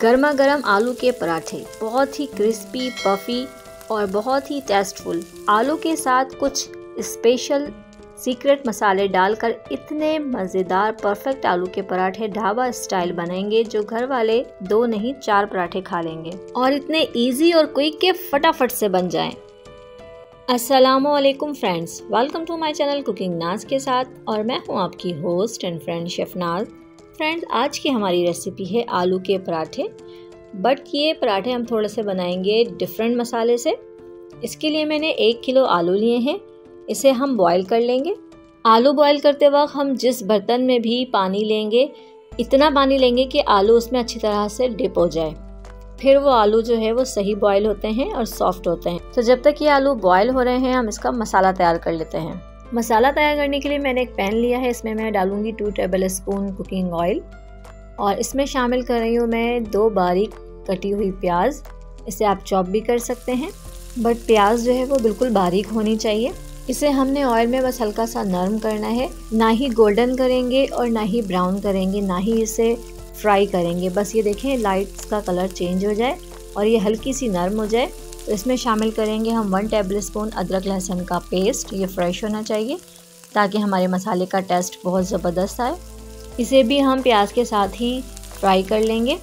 गर्मा गर्म आलू के पराठे बहुत ही क्रिस्पी, पफी और बहुत ही टेस्टफुल। आलू के साथ कुछ स्पेशल सीक्रेट मसाले डालकर इतने मज़ेदार परफेक्ट आलू के पराठे ढाबा स्टाइल बनेंगे जो घर वाले 2 नहीं 4 पराठे खा लेंगे और इतने इजी और क्विक के फटाफट से बन जाएं। अस्सलामुअलैकुम friends, welcome to my channel cooking Naaz के साथ और मैं हूं आपकी host and friend chef Naaz. Friends, आज की हमारी रेसिपी है आलू के पराठे, बट ये पराठे हम थोड़े से बनाएंगे डिफरेंट मसाले से। इसके लिए मैंने 1 किलो आलू लिए हैं, इसे हम बॉईल कर लेंगे। आलू बॉईल करते वक्त हम जिस बर्तन में भी पानी लेंगे, इतना पानी लेंगे कि आलू उसमें अच्छी तरह से डिप हो जाए। फिर वो आलू जो है वो सही बॉईल होते हैं और सॉफ्ट होते हैं। तो जब तक ये आलू बॉईल हो रहे हैं हम इसका मसाला तैयार कर लेते हैं। मसाला तैयार करने के लिए मैंने एक पैन लिया है, इसमें मैं डालूंगी 2 टेबल स्पून कुकिंग ऑयल और इसमें शामिल कर रही हूँ मैं 2 बारीक कटी हुई प्याज। इसे आप चॉप भी कर सकते हैं, बट प्याज जो है वो बिल्कुल बारीक होनी चाहिए। इसे हमने ऑयल में बस हल्का सा नरम करना है, ना ही गोल्डन करेंगे और ना ही ब्राउन करेंगे, ना ही इसे फ्राई करेंगे। बस ये देखें लाइट का कलर चेंज हो जाए और ये हल्की सी नरम हो जाए तो इसमें शामिल करेंगे हम 1 टेबल स्पून अदरक लहसुन का पेस्ट। ये फ्रेश होना चाहिए ताकि हमारे मसाले का टेस्ट बहुत ज़बरदस्त आए। इसे भी हम प्याज के साथ ही फ्राई कर लेंगे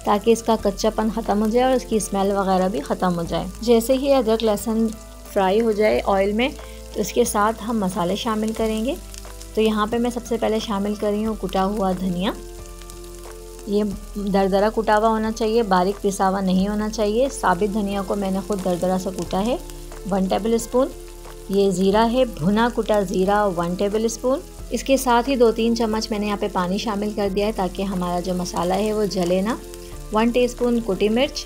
ताकि इसका कच्चापन ख़त्म हो जाए और इसकी स्मेल वगैरह भी ख़त्म हो जाए। जैसे ही अदरक लहसुन फ्राई हो जाए ऑयल में तो इसके साथ हम मसाले शामिल करेंगे। तो यहाँ पे मैं सबसे पहले शामिल कर रही हूँ कुटा हुआ धनिया। ये दरदरा कुटा हुआ होना चाहिए, बारीक पिसा हुआ नहीं होना चाहिए। साबित धनिया को मैंने खुद दरदरा से कूटा है 1 टेबल स्पून। ये ज़ीरा है, भुना कुटा ज़ीरा 1 टेबल स्पून। इसके साथ ही 2-3 चम्मच मैंने यहाँ पे पानी शामिल कर दिया है ताकि हमारा जो मसाला है वो जले ना। 1 टीस्पून कुटी मिर्च,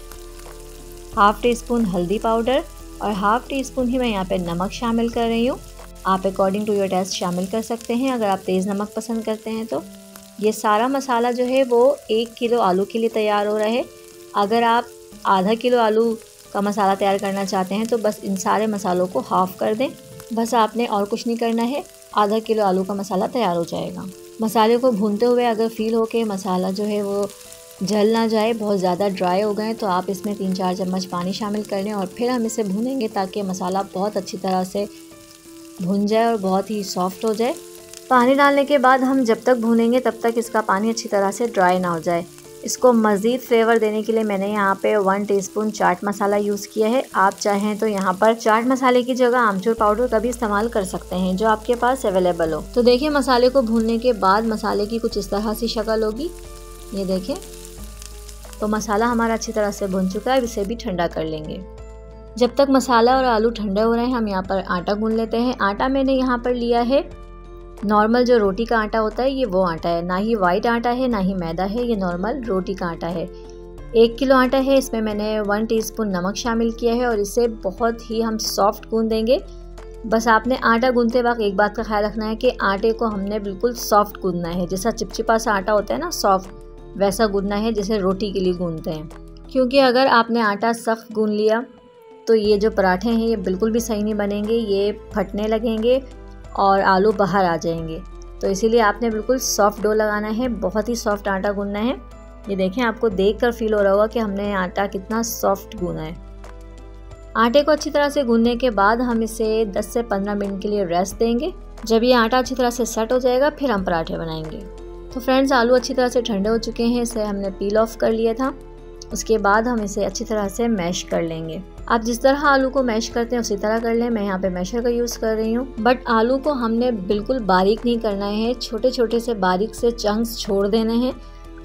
हाफ़ टी स्पून हल्दी पाउडर और हाफ़ टी स्पून ही मैं यहाँ पे नमक शामिल कर रही हूँ। आप अकॉर्डिंग टू योर टेस्ट शामिल कर सकते हैं अगर आप तेज़ नमक पसंद करते हैं तो। ये सारा मसाला जो है वो 1 किलो आलू के लिए तैयार हो रहा है। अगर आप आधा किलो आलू का मसाला तैयार करना चाहते हैं तो बस इन सारे मसालों को हाफ़ कर दें। बस आपने और कुछ नहीं करना है, आधा किलो आलू का मसाला तैयार हो जाएगा। मसाले को भूनते हुए अगर फील हो के मसाला जो है वो जल ना जाए, बहुत ज़्यादा ड्राई हो गए, तो आप इसमें 3-4 चम्मच पानी शामिल कर लें और फिर हम इसे भूनेंगे ताकि मसाला बहुत अच्छी तरह से भुन जाए और बहुत ही सॉफ्ट हो जाए। पानी डालने के बाद हम जब तक भूनेंगे तब तक इसका पानी अच्छी तरह से ड्राई ना हो जाए। इसको मज़ीद फ्लेवर देने के लिए मैंने यहाँ पे 1 टीस्पून चाट मसाला यूज़ किया है। आप चाहें तो यहाँ पर चाट मसाले की जगह आमचूर पाउडर का भी इस्तेमाल कर सकते हैं जो आपके पास अवेलेबल हो। तो देखिए मसाले को भूनने के बाद मसाले की कुछ इस तरह सी शक्ल होगी, ये देखें। तो मसाला हमारा अच्छी तरह से भुन चुका है, इसे भी ठंडा कर लेंगे। जब तक मसाला और आलू ठंडे हो रहे हैं हम यहाँ पर आटा गूंद लेते हैं। आटा मैंने यहाँ पर लिया है नॉर्मल जो रोटी का आटा होता है, ये वो आटा है, ना ही वाइट आटा है ना ही मैदा है, ये नॉर्मल रोटी का आटा है। 1 किलो आटा है, इसमें मैंने 1 टीस्पून नमक शामिल किया है और इसे बहुत ही हम सॉफ्ट गूंद देंगे। बस आपने आटा गूंदते वक्त एक बात का ख्याल रखना है कि आटे को हमने बिल्कुल सॉफ्ट गूंदना है, जैसा चिपचिपा सा आटा होता है ना सॉफ्ट, वैसा गूंदना है जैसे रोटी के लिए गूंदते हैं। क्योंकि अगर आपने आटा सख्त गूंद लिया तो ये जो पराठे हैं ये बिल्कुल भी सही नहीं बनेंगे, ये फटने लगेंगे और आलू बाहर आ जाएंगे। तो इसीलिए आपने बिल्कुल सॉफ्ट डो लगाना है, बहुत ही सॉफ्ट आटा गूंदना है। ये देखें, आपको देखकर फील हो रहा होगा कि हमने आटा कितना सॉफ्ट गूंदा है। आटे को अच्छी तरह से गूंदने के बाद हम इसे 10 से 15 मिनट के लिए रेस्ट देंगे। जब ये आटा अच्छी तरह से सेट हो जाएगा फिर हम पराठे बनाएंगे। तो फ्रेंड्स, आलू अच्छी तरह से ठंडे हो चुके हैं, इसे हमने पील ऑफ कर लिया था। उसके बाद हम इसे अच्छी तरह से मैश कर लेंगे। आप जिस तरह आलू को मैश करते हैं उसी तरह कर लें। मैं यहाँ पे मैशर का यूज़ कर रही हूँ, बट आलू को हमने बिल्कुल बारीक नहीं करना है, छोटे छोटे से बारीक से चंक्स छोड़ देने हैं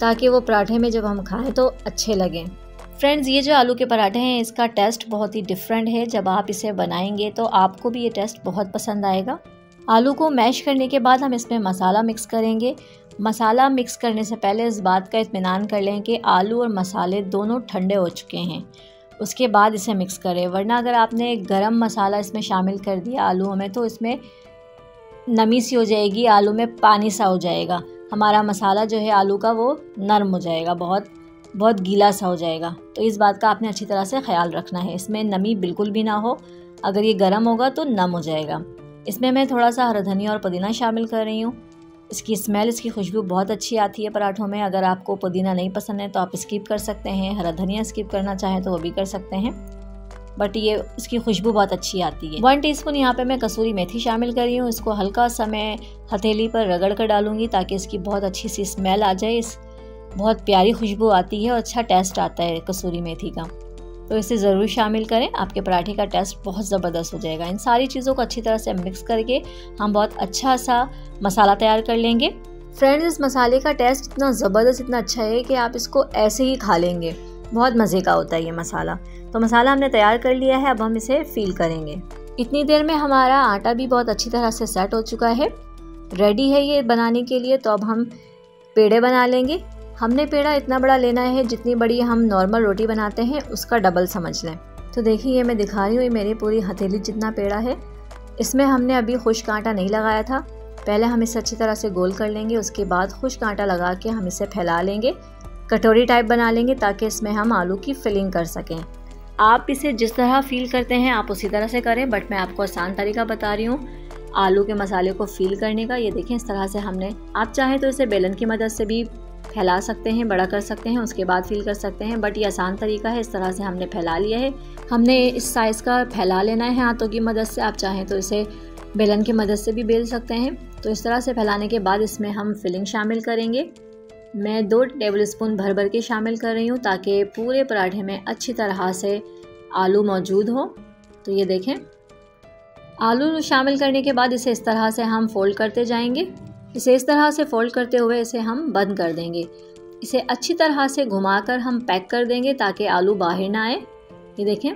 ताकि वो पराठे में जब हम खाएं तो अच्छे लगें। फ्रेंड्स, ये जो आलू के पराठे हैं इसका टेस्ट बहुत ही डिफरेंट है। जब आप इसे बनाएंगे तो आपको भी ये टेस्ट बहुत पसंद आएगा। आलू को मैश करने के बाद हम इसमें मसाला मिक्स करेंगे। मसाला मिक्स करने से पहले इस बात का इत्मीनान कर लें कि आलू और मसाले दोनों ठंडे हो चुके हैं, उसके बाद इसे मिक्स करें। वरना अगर आपने गरम मसाला इसमें शामिल कर दिया आलूओं में तो इसमें नमी सी हो जाएगी, आलू में पानी सा हो जाएगा, हमारा मसाला जो है आलू का वो नरम हो जाएगा, बहुत गीला सा हो जाएगा। तो इस बात का आपने अच्छी तरह से ख्याल रखना है, इसमें नमी बिल्कुल भी ना हो। अगर ये गर्म होगा तो नम हो जाएगा। इसमें मैं थोड़ा सा हरा धनिया और पुदीना शामिल कर रही हूँ। इसकी स्मेल, इसकी खुशबू बहुत अच्छी आती है पराठों में। अगर आपको पुदीना नहीं पसंद है तो आप स्किप कर सकते हैं, हरा धनिया स्किप करना चाहें तो वो भी कर सकते हैं, बट ये इसकी खुशबू बहुत अच्छी आती है। 1 टीस्पून यहाँ पे मैं कसूरी मेथी शामिल कर रही हूँ। इसको हल्का सा मैं हथेली पर रगड़ कर डालूंगी ताकि इसकी बहुत अच्छी सी स्मेल आ जाए। बहुत प्यारी खुशबू आती है और अच्छा टेस्ट आता है कसूरी मेथी का, तो इसे ज़रूर शामिल करें। आपके पराठे का टेस्ट बहुत ज़बरदस्त हो जाएगा। इन सारी चीज़ों को अच्छी तरह से मिक्स करके हम बहुत अच्छा सा मसाला तैयार कर लेंगे। फ्रेंड्स, इस मसाले का टेस्ट इतना ज़बरदस्त, इतना अच्छा है कि आप इसको ऐसे ही खा लेंगे। बहुत मज़े का होता है ये मसाला। तो मसाला हमने तैयार कर लिया है, अब हम इसे फील करेंगे। इतनी देर में हमारा आटा भी बहुत अच्छी तरह से सेट हो चुका है, रेडी है ये बनाने के लिए। तो अब हम पेड़े बना लेंगे। हमने पेड़ा इतना बड़ा लेना है जितनी बड़ी हम नॉर्मल रोटी बनाते हैं उसका डबल समझ लें। तो देखिए ये मैं दिखा रही हूँ, ये मेरी पूरी हथेली जितना पेड़ा है। इसमें हमने अभी खुश्क आटा नहीं लगाया था। पहले हम इसे अच्छी तरह से गोल कर लेंगे, उसके बाद खुश्क आटा लगा के हम इसे फैला लेंगे, कटोरी टाइप बना लेंगे ताकि इसमें हम आलू की फिलिंग कर सकें। आप इसे जिस तरह फील करते हैं आप उसी तरह से करें, बट मैं आपको आसान तरीका बता रही हूँ आलू के मसाले को फील करने का। ये देखें इस तरह से हमने, आप चाहें तो इसे बेलन की मदद से भी फैला सकते हैं, बड़ा कर सकते हैं, उसके बाद फील कर सकते हैं, बट ये आसान तरीका है। इस तरह से हमने फैला लिया है। हमने इस साइज़ का फैला लेना है हाथों की मदद से। आप चाहें तो इसे बेलन की मदद से भी बेल सकते हैं। तो इस तरह से फैलाने के बाद इसमें हम फिलिंग शामिल करेंगे। मैं 2 टेबल स्पून भर भर के शामिल कर रही हूँ ताकि पूरे पराठे में अच्छी तरह से आलू मौजूद हो। तो ये देखें, आलू शामिल करने के बाद इसे इस तरह से हम फोल्ड करते जाएंगे। इसे इस तरह से फोल्ड करते हुए इसे हम बंद कर देंगे। इसे अच्छी तरह से घुमाकर हम पैक कर देंगे ताकि आलू बाहर ना आए। ये देखें,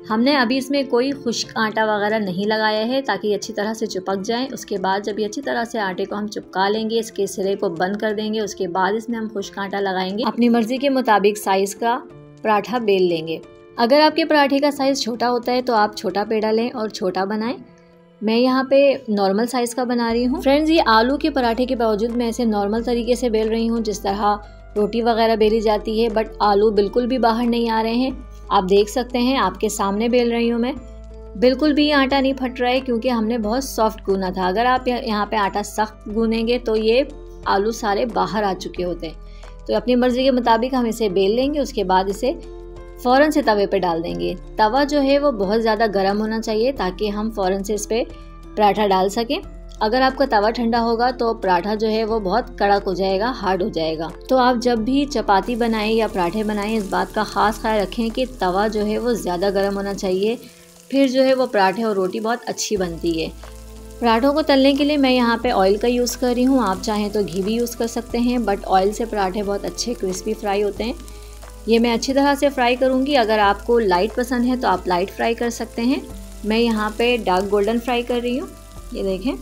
हमने अभी इसमें कोई खुश्क आटा वगैरह नहीं लगाया है ताकि अच्छी तरह से चिपक जाए। उसके बाद जब ये अच्छी तरह से आटे को हम चिपका लेंगे, इसके सिरे को बंद कर देंगे, उसके बाद इसमें हम खुश्क आटा लगाएंगे। अपनी मर्जी के मुताबिक साइज़ का पराठा बेल लेंगे। अगर आपके पराठे का साइज़ छोटा होता है तो आप छोटा पेड़ा लें और छोटा बनाएं। मैं यहाँ पे नॉर्मल साइज़ का बना रही हूँ। फ्रेंड्स, ये आलू के पराठे के बावजूद मैं इसे नॉर्मल तरीके से बेल रही हूँ जिस तरह रोटी वगैरह बेली जाती है, बट आलू बिल्कुल भी बाहर नहीं आ रहे हैं। आप देख सकते हैं, आपके सामने बेल रही हूँ मैं। बिल्कुल भी आटा नहीं फट रहा है क्योंकि हमने बहुत सॉफ्ट गूना था। अगर आप यहाँ पे आटा सख्त गूनेंगे तो ये आलू सारे बाहर आ चुके होते हैं। तो अपनी मर्ज़ी के मुताबिक हम इसे बेल लेंगे। उसके बाद इसे फ़ौरन से तवे पे डाल देंगे। तवा जो है वो बहुत ज़्यादा गर्म होना चाहिए ताकि हम फ़ौरन से इस पर पराठा डाल सकें। अगर आपका तवा ठंडा होगा तो पराठा जो है वो बहुत कड़क हो जाएगा, हार्ड हो जाएगा। तो आप जब भी चपाती बनाएं या पराठे बनाएं इस बात का ख़ास ख्याल रखें कि तवा जो है वो ज़्यादा गर्म होना चाहिए, फिर जो है वो पराठे और रोटी बहुत अच्छी बनती है। पराठों को तलने के लिए मैं यहाँ पे ऑयल का यूज़ कर रही हूँ। आप चाहें तो घी भी यूज़ कर सकते हैं, बट ऑयल से पराठे बहुत अच्छे क्रिस्पी फ्राई होते हैं। ये मैं अच्छी तरह से फ्राई करूँगी। अगर आपको लाइट पसंद है तो आप लाइट फ्राई कर सकते हैं। मैं यहाँ पे डार्क गोल्डन फ्राई कर रही हूँ। ये देखें,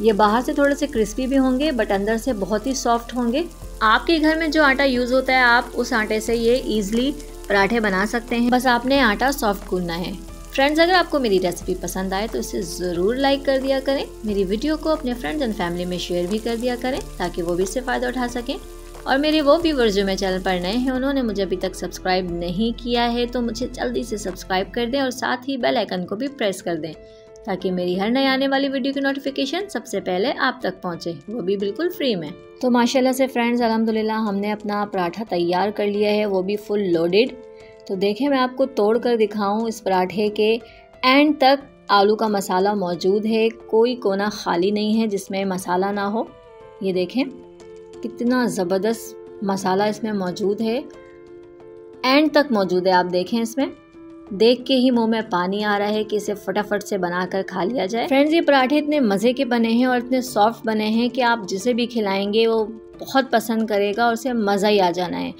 ये बाहर से थोड़े से क्रिस्पी भी होंगे बट अंदर से बहुत ही सॉफ्ट होंगे। आपके घर में जो आटा यूज़ होता है आप उस आटे से ये ईजिली पराठे बना सकते हैं, बस आपने आटा सॉफ्ट गूंदना है। फ्रेंड्स, अगर आपको मेरी रेसिपी पसंद आए तो इसे ज़रूर लाइक कर दिया करें। मेरी वीडियो को अपने फ्रेंड्स एंड फैमिली में शेयर भी कर दिया करें ताकि वो भी इससे फ़ायदा उठा सकें। और मेरे वो व्यूअर्स जो मेरे चैनल पर नए हैं, उन्होंने मुझे अभी तक सब्सक्राइब नहीं किया है तो मुझे जल्दी से सब्सक्राइब कर दें और साथ ही बेल आइकन को भी प्रेस कर दें ताकि मेरी हर नई आने वाली वीडियो की नोटिफिकेशन सबसे पहले आप तक पहुंचे, वो भी बिल्कुल फ्री में। तो माशाल्लाह से फ्रेंड्स, अल्हम्दुलिल्लाह हमने अपना पराठा तैयार कर लिया है, वो भी फुल लोडेड। तो देखें, मैं आपको तोड़ कर दिखाऊँ, इस पराठे के एंड तक आलू का मसाला मौजूद है, कोई कोना खाली नहीं है जिसमें मसाला ना हो। ये देखें कितना ज़बरदस्त मसाला इसमें मौजूद है, एंड तक मौजूद है। आप देखें, इसमें देख के ही मुंह में पानी आ रहा है कि इसे फटाफट से बनाकर खा लिया जाए। फ्रेंड्स, ये पराठे इतने मज़े के बने हैं और इतने सॉफ्ट बने हैं कि आप जिसे भी खिलाएंगे वो बहुत पसंद करेगा और उसे मज़ा ही आ जाना है।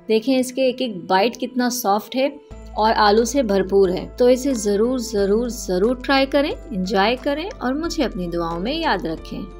देखें, इसके एक एक बाइट कितना सॉफ्ट है और आलू से भरपूर है। तो इसे ज़रूर ज़रूर ज़रूर ट्राई करें, एंजॉय करें और मुझे अपनी दुआओं में याद रखें।